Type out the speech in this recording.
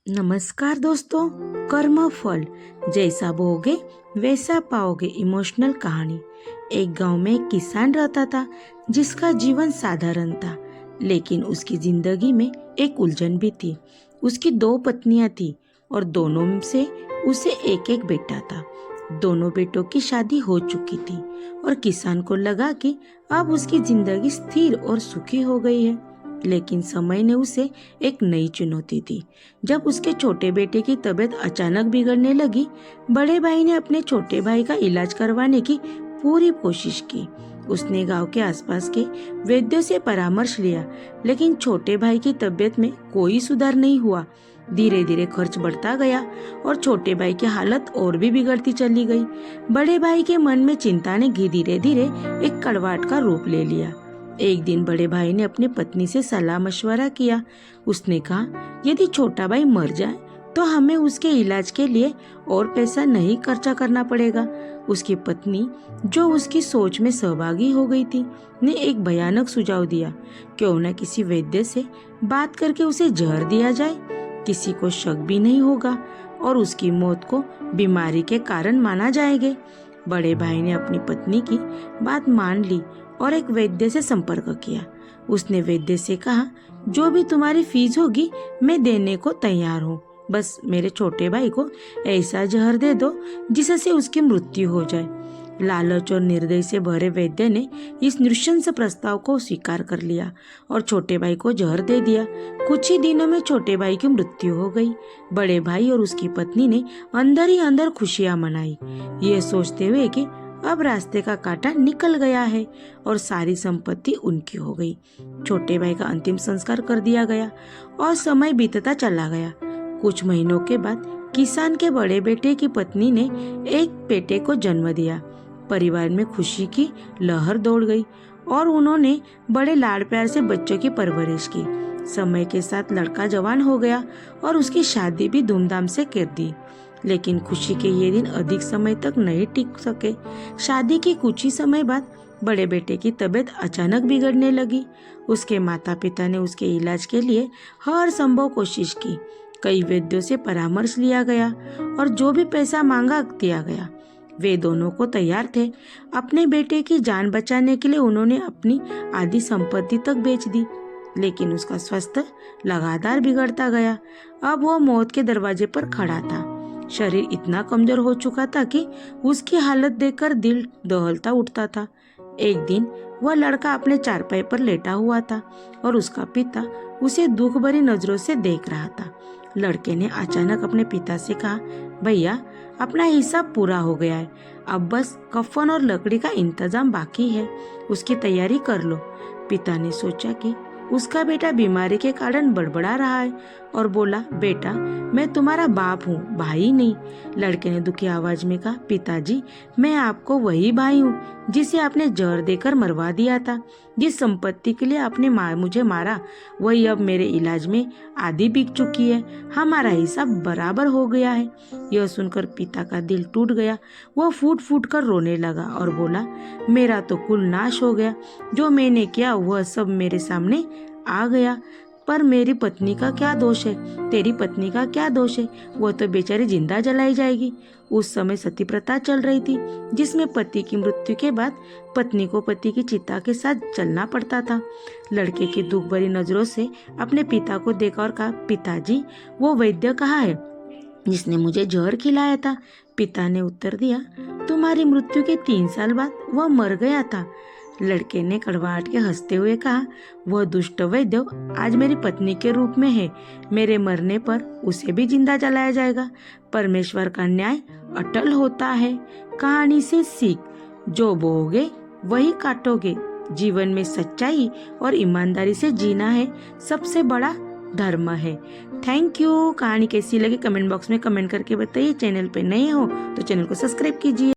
नमस्कार दोस्तों। कर्म फल जैसा बोओगे वैसा पाओगे इमोशनल कहानी। एक गांव में एक किसान रहता था जिसका जीवन साधारण था, लेकिन उसकी जिंदगी में एक उलझन भी थी। उसकी दो पत्नियां थी और दोनों से उसे एक एक बेटा था। दोनों बेटों की शादी हो चुकी थी और किसान को लगा कि अब उसकी जिंदगी स्थिर और सुखी हो गई है। लेकिन समय ने उसे एक नई चुनौती दी। जब उसके छोटे बेटे की तबीयत अचानक बिगड़ने लगी, बड़े भाई ने अपने छोटे भाई का इलाज करवाने की पूरी कोशिश की। उसने गांव के आसपास के वैद्यों से परामर्श लिया, लेकिन छोटे भाई की तबीयत में कोई सुधार नहीं हुआ। धीरे धीरे खर्च बढ़ता गया और छोटे भाई की हालत और भी बिगड़ती चली गई। बड़े भाई के मन में चिंता ने धीरे धीरे एक कड़वाहट का रूप ले लिया। एक दिन बड़े भाई ने अपनी पत्नी से सलाह मशवरा किया। उसने कहा, यदि छोटा भाई मर जाए तो हमें उसके इलाज के लिए और पैसा नहीं खर्चा करना पड़ेगा। उसकी पत्नी, जो उसकी सोच में सहभागी हो गई थी, ने एक भयानक सुझाव दिया। क्यों न किसी वैद्य से बात करके उसे जहर दिया जाए। किसी को शक भी नहीं होगा और उसकी मौत को बीमारी के कारण माना जाएगा। बड़े भाई ने अपनी पत्नी की बात मान ली और एक वैद्य से संपर्क किया। उसने वैद्य से कहा, जो भी तुम्हारी फीस होगी मैं देने को तैयार हूँ, बस मेरे छोटे भाई को ऐसा जहर दे दो जिससे उसकी मृत्यु हो जाए। लालच और निर्दय से भरे वैद्य ने इस नृशंस प्रस्ताव को स्वीकार कर लिया और छोटे भाई को जहर दे दिया। कुछ ही दिनों में छोटे भाई की मृत्यु हो गई। बड़े भाई और उसकी पत्नी ने अंदर ही अंदर खुशियां मनाई, ये सोचते हुए कि अब रास्ते का कांटा निकल गया है और सारी संपत्ति उनकी हो गई। छोटे भाई का अंतिम संस्कार कर दिया गया और समय बीतता चला गया। कुछ महीनों के बाद किसान के बड़े बेटे की पत्नी ने एक बेटे को जन्म दिया। परिवार में खुशी की लहर दौड़ गई और उन्होंने बड़े लाड प्यार से बच्चों की परवरिश की। समय के साथ लड़का जवान हो गया और उसकी शादी भी धूमधाम से कर दी। लेकिन खुशी के ये दिन अधिक समय तक नहीं टिक सके। शादी के कुछ ही समय बाद बड़े बेटे की तबीयत अचानक बिगड़ने लगी। उसके माता पिता ने उसके इलाज के लिए हर संभव कोशिश की। कई वैद्यों से परामर्श लिया गया और जो भी पैसा मांगा दिया गया। वे दोनों को तैयार थे। अपने बेटे की जान बचाने के लिए उन्होंने अपनी आधी संपत्ति तक बेच दी। लेकिन उसका स्वास्थ्य लगातार बिगड़ता गया। अब वह मौत के दरवाजे पर खड़ा था। शरीर इतना कमजोर हो चुका था कि उसकी हालत देखकर दिल दहलता उठता था। एक दिन वह लड़का अपने चारपाई पर लेटा हुआ था और उसका पिता उसे दुख भरी नजरों से देख रहा था। लड़के ने अचानक अपने पिता से कहा, भैया, अपना हिसाब पूरा हो गया है, अब बस कफन और लकड़ी का इंतजाम बाकी है, उसकी तैयारी कर लो। पिता ने सोचा कि उसका बेटा बीमारी के कारण बड़बड़ा रहा है और बोला, बेटा, मैं तुम्हारा बाप हूँ, भाई नहीं। लड़के ने दुखी आवाज में कहा, पिताजी, मैं आपको वही भाई हूँ जिसे आपने जहर देकर मरवा दिया था। जिस संपत्ति के लिए आपने मुझे मारा, वही अब मेरे इलाज में आधी बिक चुकी है। हमारा हिसाब बराबर हो गया है। यह सुनकर पिता का दिल टूट गया। वह फूट फूट कर रोने लगा और बोला, मेरा तो कुल नाश हो गया। जो मैंने किया वह सब मेरे सामने आ गया, पर मेरी पत्नी का क्या दोष है? तेरी पत्नी का क्या दोष है? वो तो बेचारी जिंदा जलाई जाएगी। उस समय सती प्रथा चल रही थी, जिसमें पति की मृत्यु के बाद पत्नी को पति की चिता के साथ चलना पड़ता था। लड़के की दुख भरी नजरों से अपने पिता को देखा और कहा, पिताजी, वो वैद्य कहाँ है जिसने मुझे जहर खिलाया था? पिता ने उत्तर दिया, तुम्हारी मृत्यु के 3 साल बाद वह मर गया था। लड़के ने कड़वाहट के हंसते हुए कहा, वह दुष्ट वैद्य आज मेरी पत्नी के रूप में है। मेरे मरने पर उसे भी जिंदा जलाया जाएगा। परमेश्वर का न्याय अटल होता है। कहानी से सीख, जो बोओगे वही काटोगे। जीवन में सच्चाई और ईमानदारी से जीना है सबसे बड़ा धर्म है। Thank you. कहानी कैसी लगी कमेंट बॉक्स में कमेंट करके बताइए। चैनल पे नए हो तो चैनल को सब्सक्राइब कीजिए।